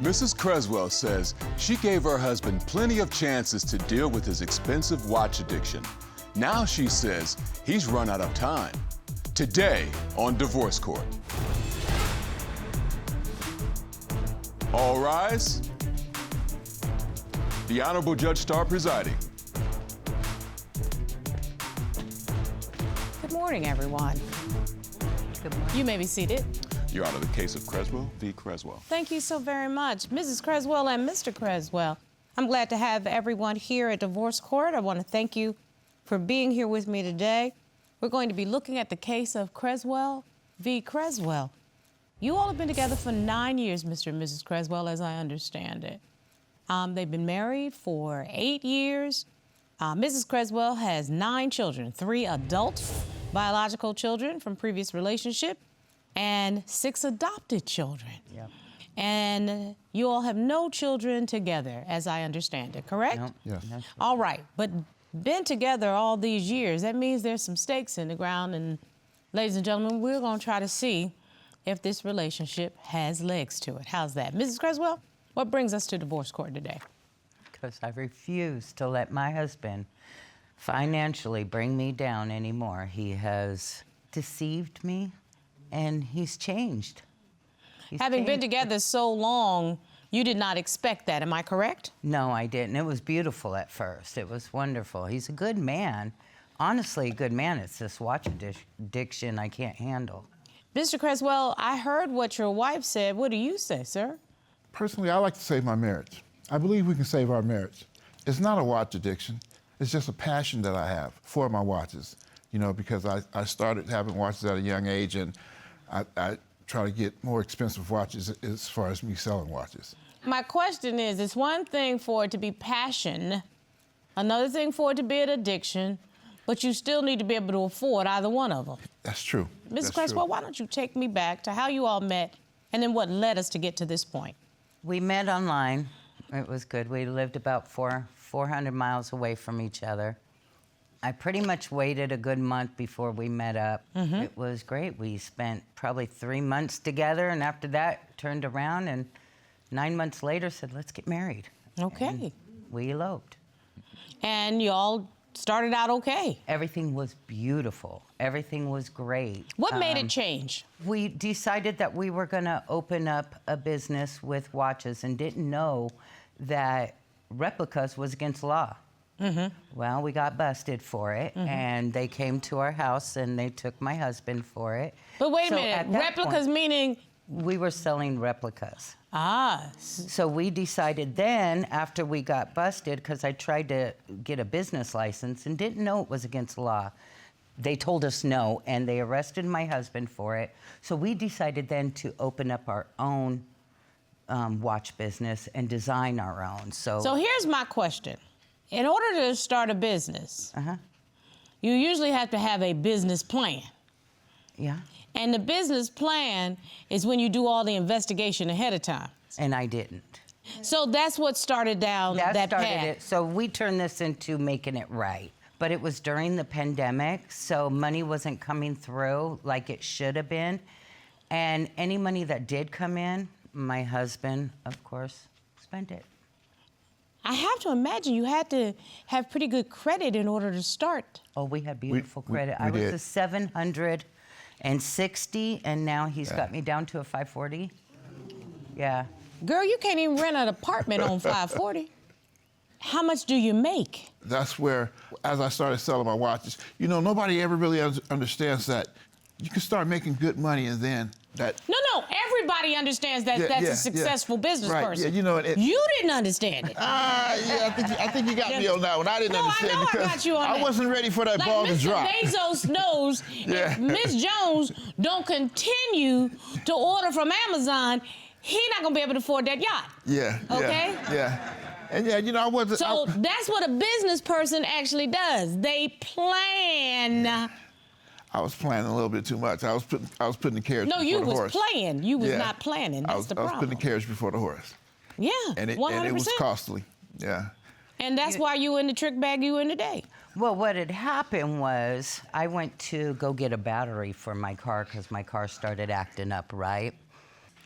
Mrs. Creswell says she gave her husband plenty of chances to deal with his expensive watch addiction. Now she says he's run out of time. Today on Divorce Court. All rise. The Honorable Judge Starr presiding. Good morning, everyone. Good morning. You may be seated. Your Honor, the case of Creswell v. Creswell. Thank you so very much. Mrs. Creswell and Mr. Creswell, I'm glad to have everyone here at Divorce Court. I want to thank you for being here with me today. We're going to be looking at the case of Creswell v. Creswell. You all have been together for 9 years, Mr. and Mrs. Creswell, as I understand it. They've been married for 8 years. Mrs. Creswell has 9 children, 3 adult biological children from previous relationship, and 6 adopted children. Yep. And you all have no children together, as I understand it, correct? No. Yes. No. All right, but been together all these years, that means there's some stakes in the ground, and ladies and gentlemen, we're gonna try to see if this relationship has legs to it. How's that? Mrs. Creswell, what brings us to Divorce Court today? Because I refuse to let my husband financially bring me down anymore. He has deceived me, and he's changed. Having been together so long, you did not expect that, am I correct? No, I didn't. It was beautiful at first. It was wonderful. He's a good man. Honestly, a good man. It's this watch addiction I can't handle. Mr. Creswell, I heard what your wife said. What do you say, sir? Personally, I like to save my marriage. I believe we can save our marriage. It's not a watch addiction. It's just a passion that I have for my watches. You know, because I started having watches at a young age, and I try to get more expensive watches as far as me selling watches. My question is, it's one thing for it to be passion, another thing for it to be an addiction, but you still need to be able to afford either one of them. That's true. Mrs. Creswell, why don't you take me back to how you all met and then what led us to get to this point? We met online. It was good. We lived about 400 miles away from each other. I pretty much waited a good month before we met up. Mm-hmm. It was great. We spent probably 3 months together, and after that, turned around, and 9 months later said, let's get married. Okay. And we eloped. And y'all started out okay. Everything was beautiful. Everything was great. What made it change? We decided that we were gonna open up a business with watches and didn't know that replicas was against law. Mm-hmm. Well, we got busted for it, and they came to our house and they took my husband for it. But wait a minute, replicas meaning? We were selling replicas. Ah. So we decided then, after we got busted, because I tried to get a business license and didn't know it was against law. They told us no, and they arrested my husband for it. So we decided then to open up our own watch business and design our own. So here's my question. In order to start a business, you usually have to have a business plan. Yeah. And the business plan is when you do all the investigation ahead of time. And I didn't. So that's what started down that path. So we turned this into making it right. But it was during the pandemic, so money wasn't coming through like it should have been. And any money that did come in, my husband, of course, spent it. I have to imagine you had to have pretty good credit in order to start. Oh, we had beautiful credit. We I was did. a 760, and now he's got me down to a 540. Yeah. Girl, you can't even rent an apartment on 540. How much do you make? That's where, as I started selling my watches, you know, nobody ever really understands that you can start making good money and then that... No, everybody understands that that's a successful business person. Yeah, you know... You didn't understand it. Yeah, I think you got me on that one. I didn't understand I know because I got you on that. wasn't ready for that Like ball to Mr. drop. Bezos knows if Miss Jones don't continue to order from Amazon, he not gonna be able to afford that yacht. Yeah. Okay? Yeah. And yeah, you know, I wasn't... So that's what a business person actually does. They plan. I was planning a little bit too much. I was putting the carriage before the horse. No, you was playing. You was not planning. That's the problem. I was putting the carriage before the horse. Yeah, and 100%. And it was costly. Yeah. And that's why you in the trick bag you in today. Well, what had happened was I went to go get a battery for my car because my car started acting up, right?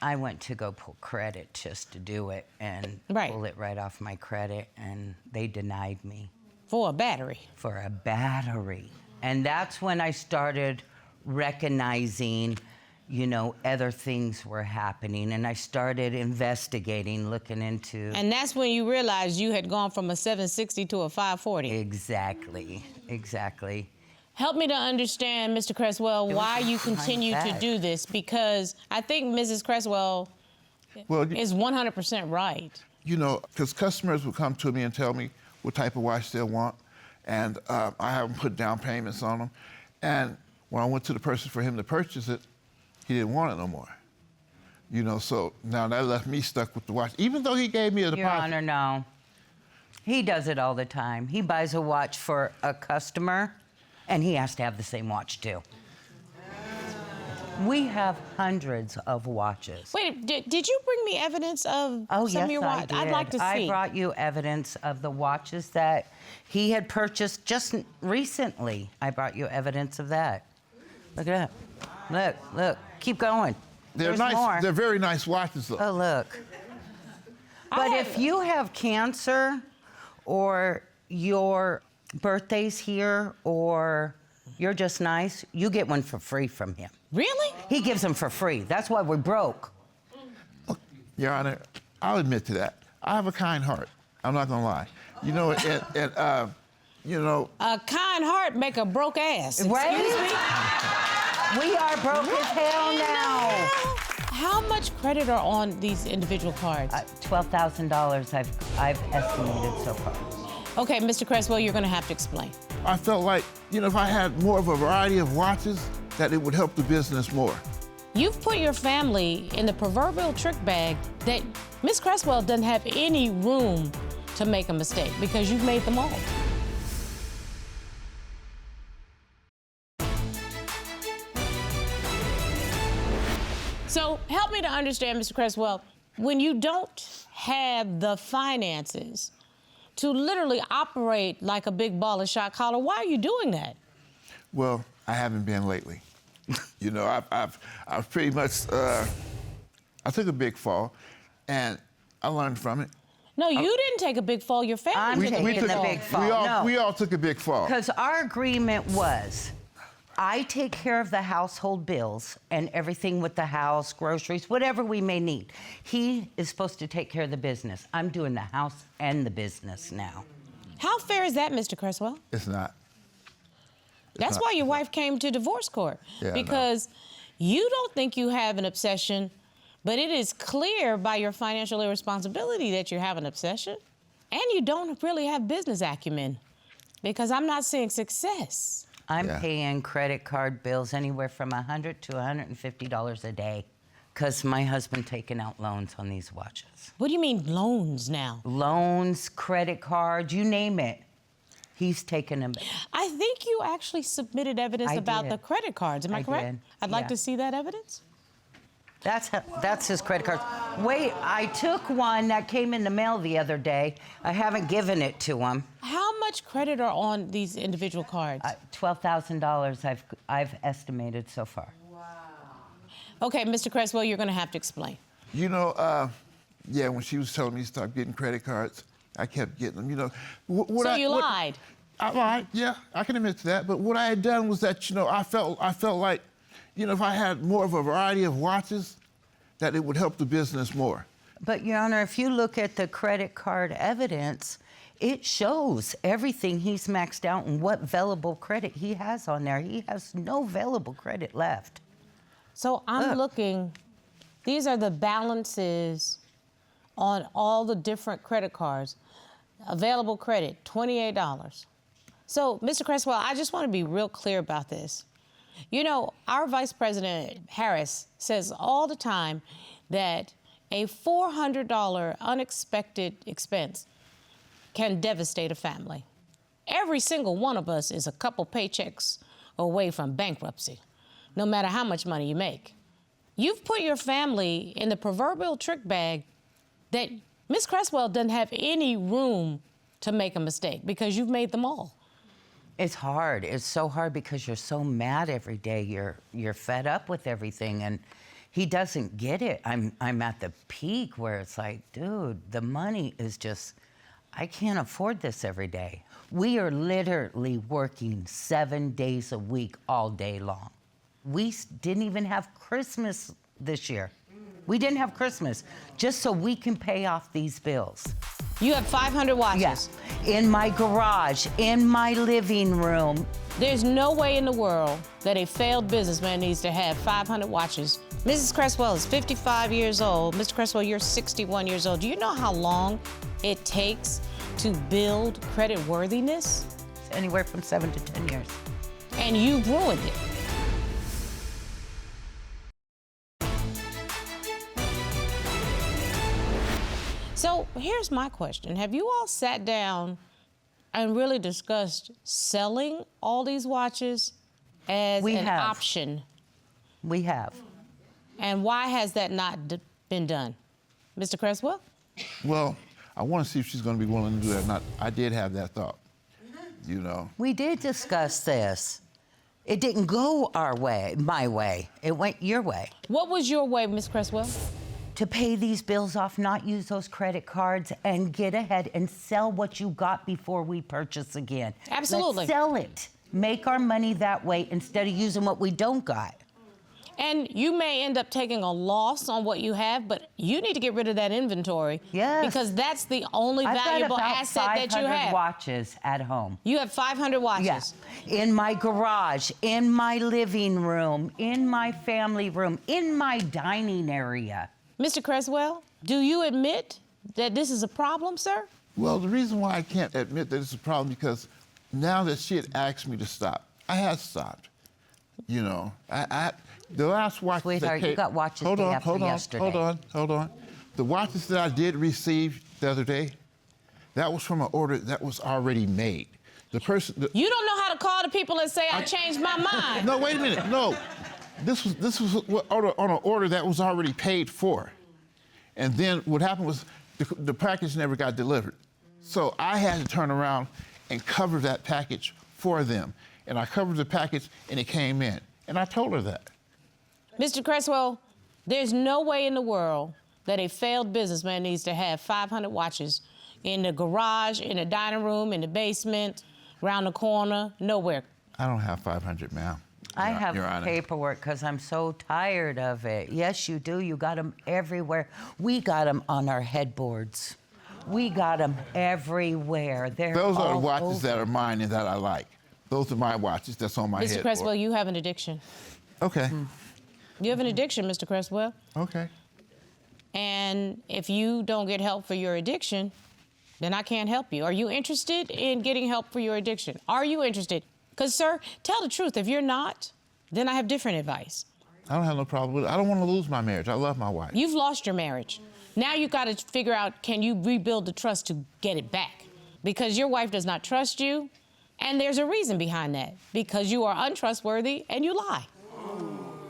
I went to go pull credit just to do it and pull it right off my credit, and they denied me. For a battery? For a battery. And that's when I started recognizing, you know, other things were happening, and I started investigating, looking into... And that's when you realized you had gone from a 760 to a 540. Exactly, exactly. Help me to understand, Mr. Creswell, why you continue to do this, because I think Mrs. Creswell is 100% right. You know, because customers will come to me and tell me what type of watch they'll want, and I have them put down payments on them. And when I went to the person for him to purchase it, he didn't want it no more. You know, so now that left me stuck with the watch, even though he gave me a deposit. Your Honor, no. He does it all the time. He buys a watch for a customer, and he has to have the same watch too. We have hundreds of watches. Wait, did you bring me evidence of some of your watches? I did. I'd like to see. I brought you evidence of the watches that he had purchased just recently. I brought you evidence of that. Look at that. Look. Keep going. They're nice. More. They're very nice watches, though. Oh, look. But if you have cancer, or your birthday's here, or you're just nice, you get one for free from him. Really? He gives them for free. That's why we're broke. Look, Your Honor, I'll admit to that. I have a kind heart. I'm not gonna lie. You know, you know. A kind heart make a broke ass. Right? Excuse me? We are broke as hell now. How much credit are on these individual cards? $12,000 I've estimated so far. Okay, Mr. Creswell, you're gonna have to explain. I felt like, you know, if I had more of a variety of watches, that it would help the business more. You've put your family in the proverbial trick bag that Miss Creswell doesn't have any room to make a mistake because you've made them all. So help me to understand, Mr. Creswell, when you don't have the finances to literally operate like a big ball of shot caller, why are you doing that? Well, I haven't been lately. You know, I've pretty much, I took a big fall, and I learned from it. No, you didn't take a big fall. Your family took a big fall. We all took a big fall. Because our agreement was, I take care of the household bills and everything with the house, groceries, whatever we may need. He is supposed to take care of the business. I'm doing the house and the business now. How fair is that, Mr. Creswell? It's not. That's why your wife came to divorce court. Yeah, because you don't think you have an obsession, but it is clear by your financial irresponsibility that you have an obsession. And you don't really have business acumen, because I'm not seeing success. I'm paying credit card bills anywhere from $100 to $150 a day, because my husband taking out loans on these watches. What do you mean loans now? Loans, credit cards, you name it. He's taken them. I think you actually submitted evidence about the credit cards. Am I correct? Did. I'd like to see that evidence. That's his credit card. Wait, I took one that came in the mail the other day. I haven't given it to him. How much credit are on these individual cards? $12,000 I've estimated so far. Wow. Okay, Mr. Creswell, you're going to have to explain. You know, yeah, when she was telling me to stop getting credit cards, I kept getting them, you know. So you lied? I lied, yeah, I can admit to that. But what I had done was that, you know, I felt like, you know, if I had more of a variety of watches, that it would help the business more. But, Your Honor, if you look at the credit card evidence, it shows everything he's maxed out and what available credit he has on there. He has no available credit left. So I'm looking, these are the balances on all the different credit cards. Available credit, $28. So, Mr. Creswell, I just want to be real clear about this. You know, our Vice President Harris says all the time that a $400 unexpected expense can devastate a family. Every single one of us is a couple paychecks away from bankruptcy, no matter how much money you make. You've put your family in the proverbial trick bag that Miss Creswell doesn't have any room to make a mistake, because you've made them all. It's hard. It's so hard because you're so mad every day. You're fed up with everything, and he doesn't get it. I'm at the peak where it's like, dude, the money is just, I can't afford this every day. We are literally working 7 days a week, all day long. We didn't even have Christmas this year. We didn't have Christmas, just so we can pay off these bills. You have 500 watches. Yes, in my garage, in my living room. There's no way in the world that a failed businessman needs to have 500 watches. Mrs. Creswell is 55 years old. Mr. Creswell, you're 61 years old. Do you know how long it takes to build credit worthiness? It's anywhere from 7 to 10 years. And you've ruined it. So here's my question. Have you all sat down and really discussed selling all these watches as an option? We have. And why has that not been done? Mr. Creswell? Well, I want to see if she's going to be willing to do that or not. I did have that thought, you know. We did discuss this. It didn't go our way, my way. It went your way. What was your way, Ms. Creswell? To pay these bills off, not use those credit cards, and get ahead and sell what you got before we purchase again. Absolutely. Let's sell it. Make our money that way instead of using what we don't got. And you may end up taking a loss on what you have, but you need to get rid of that inventory. Yes. Because that's the only valuable asset that you have. I've got about 500 watches at home. You have 500 watches? Yes. In my garage, in my living room, in my family room, in my dining area. Mr. Creswell, do you admit that this is a problem, sir? Well, the reason why I can't admit that it's a problem because now that she had asked me to stop, I had stopped. You know, the last watch Sweetheart, that came, you got watches day after yesterday. Hold on. The watches that I did receive the other day, that was from an order that was already made. The person. You don't know how to call the people and say I changed my mind. No, wait a minute. No, this was on an order that was already paid for, and then what happened was the package never got delivered, so I had to turn around and cover that package for them. And I covered the package, and it came in. And I told her that. Mr. Creswell, there's no way in the world that a failed businessman needs to have 500 watches in the garage, in the dining room, in the basement, around the corner, nowhere. I don't have 500, ma'am. I have paperwork because I'm so tired of it. Yes, you do. You got them everywhere. We got them on our headboards. We got them everywhere. Those are the watches that are mine and that I like. Those are my watches that's on my head. Mr. Creswell, you have an addiction. Okay. You have an addiction, Mr. Creswell. Okay. And if you don't get help for your addiction, then I can't help you. Are you interested in getting help for your addiction? Are you interested? Because, sir, tell the truth. If you're not, then I have different advice. I don't have no problem with it. I don't want to lose my marriage. I love my wife. You've lost your marriage. Now you've got to figure out, can you rebuild the trust to get it back? Because your wife does not trust you. And there's a reason behind that, because you are untrustworthy and you lie.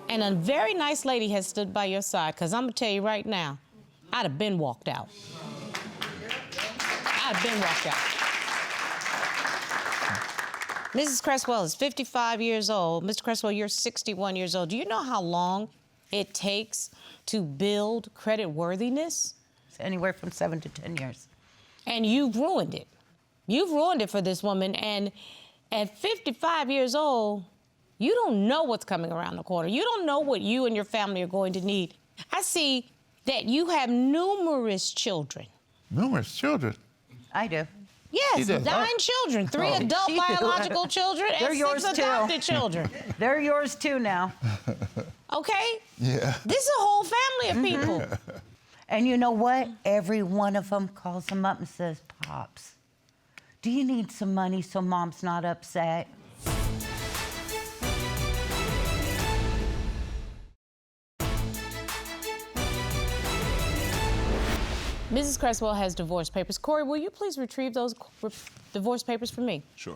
And a very nice lady has stood by your side, because I'm going to tell you right now, I'd have been walked out. I'd have been walked out. Mrs. Creswell is 55 years old. Mr. Creswell, you're 61 years old. Do you know how long it takes to build credit worthiness? It's anywhere from 7 to 10 years. And you've ruined it. You've ruined it for this woman, and at 55 years old, you don't know what's coming around the corner. You don't know what you and your family are going to need. I see that you have numerous children. Numerous children? I do. Yes, 9 children, 3 adult biological children and 6 adopted children. They're yours too now. Okay? Yeah. This is a whole family of people. And you know what? Every one of them calls them up and says, Pops, do you need some money so Mom's not upset? Mrs. Creswell has divorce papers. Corey, will you please retrieve those divorce papers for me? Sure.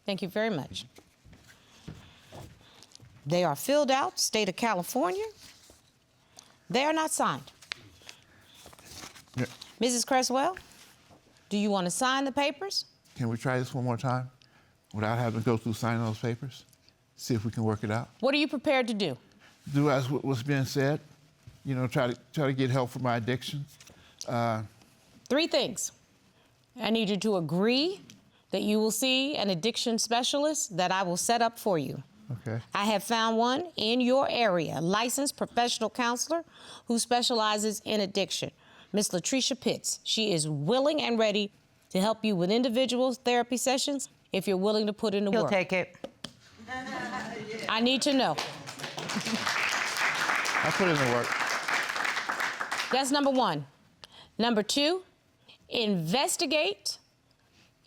Thank you very much. They are filled out, state of California. They are not signed. Yeah. Mrs. Creswell, do you want to sign the papers? Can we try this one more time? without having to go through signing those papers. See if we can work it out. What are you prepared to do? Do as what's being said. You know, try to get help for my addiction. 3 things. I need you to agree that you will see an addiction specialist that I will set up for you. Okay. I have found one in your area, licensed professional counselor who specializes in addiction, Miss Latricia Pitts. She is willing and ready to help you with individual therapy sessions if you're willing to put in the He'll work. take it. I need to know. I put in the work. That's number 1. Number 2, investigate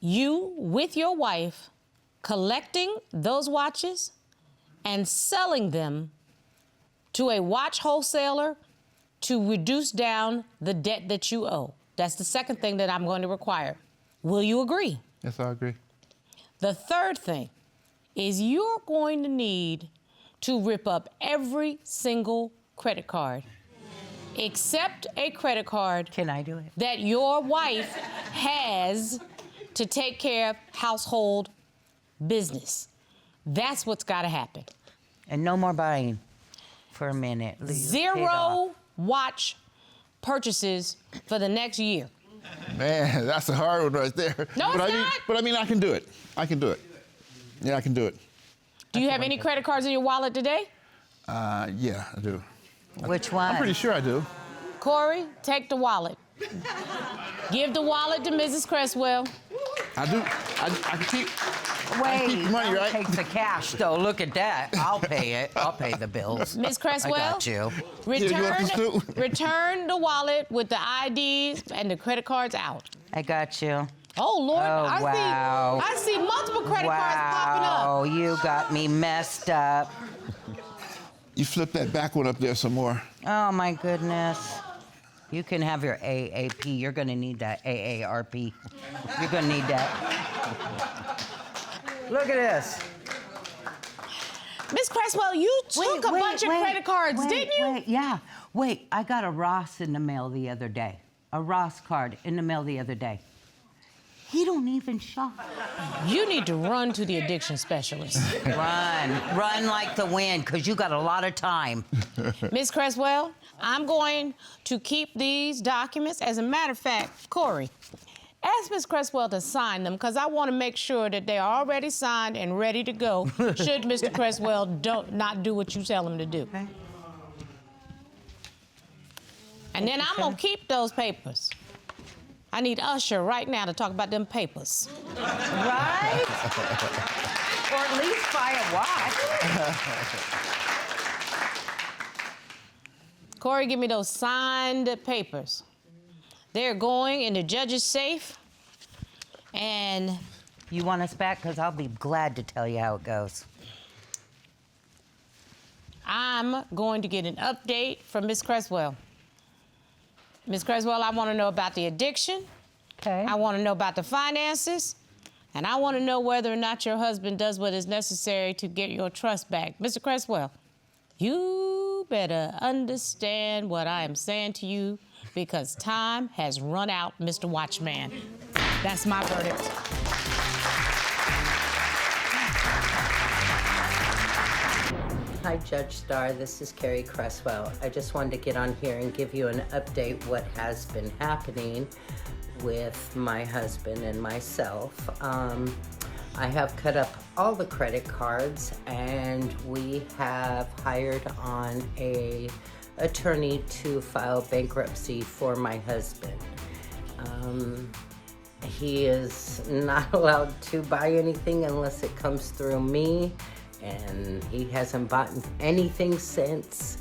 you with your wife collecting those watches and selling them to a watch wholesaler to reduce down the debt that you owe. That's the second thing that I'm going to require. Will you agree? Yes, I agree. The third thing is you're going to need to rip up every single credit card, except a credit card Can I do it? that your wife has to take care of household business. That's what's got to happen. And no more buying for a minute. Leave it off. 0 watch purchases for the next year. Man, that's a hard one right there. No, but it's not. But I mean, I can do it. I can do it. Yeah, I can do it. Do you have any credit cards in your wallet today? Yeah, I do. Which one? I'm pretty sure I do. Corey, take the wallet. Give the wallet to Mrs. Creswell. I do. I can keep. Wait, keep the money, don't right? take the cash, though. Look at that. I'll pay it. I'll pay the bills. Miss Creswell, I got you. you want this too? return the wallet with the IDs and the credit cards out. I got you. Oh, Lord, Oh, wow. I see multiple credit cards popping up. Wow, you got me messed up. You flip that back one up there some more. Oh, my goodness. You can have your AAP. You're going to need that AARP. You're going to need that. Look at this. Miss Creswell, you took a bunch of credit cards, didn't you? Yeah. Wait, I got a Ross in the mail the other day. A Ross card in the mail the other day. He don't even shop. You need to run to the addiction specialist. Run like the wind, because you got a lot of time. Miss Creswell, I'm going to keep these documents. As a matter of fact, Corey, ask Miss Creswell to sign them, because I want to make sure that they are already signed and ready to go should Mr. Creswell not do what you tell him to do. Okay. And then I'm going to keep those papers. I need Usher right now to talk about them papers. Right? Or at least buy a watch. Corey, give me those signed papers. They're going in the judge's safe, and You want us back? Because I'll be glad to tell you how it goes. I'm going to get an update from Miss Creswell. Miss Creswell, I want to know about the addiction. Okay. I want to know about the finances. And I want to know whether or not your husband does what is necessary to get your trust back. Mr. Creswell, you better understand what I am saying to you, because time has run out, Mr. Watchman. That's my verdict. Hi, Judge Starr. This is Carrie Creswell. I just wanted to get on here and give you an update what has been happening with my husband and myself. I have cut up all the credit cards, and we have hired on a attorney to file bankruptcy for my husband. He is not allowed to buy anything unless it comes through me, and he hasn't bought anything since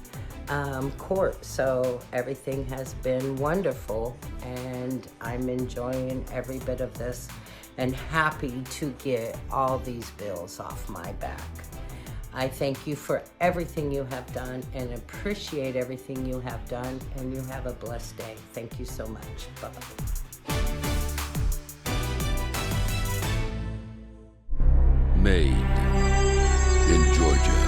court. So everything has been wonderful, and I'm enjoying every bit of this and happy to get all these bills off my back. I thank you for everything you have done and appreciate everything you have done, and you have a blessed day. Thank you so much. Bye-bye. Made in Georgia.